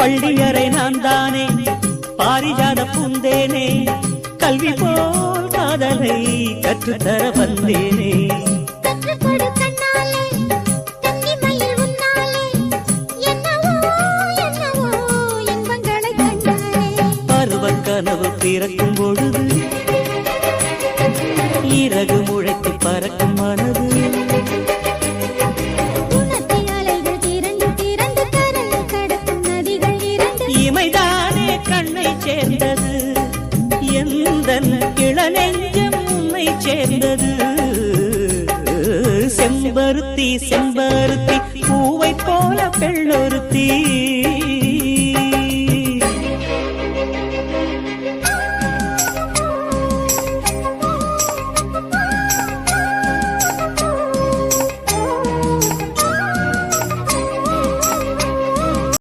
பள்ளியறை நான் தானே பாரிஜாத பூந்தேனே கல்வி போல் காதலை கற்றுத்தர வந்தேனே கனவு பிறக்கும் பொழுது இறகு முளைத்து பறக்கும் மனது இமைதானே கண்ணை சேர்ந்தது எந்த இளநெஞ்சம் உன்னை சேர்ந்தது செம்பருத்தி செம்பருத்தி பூவை போல பெண்ணொருத்தி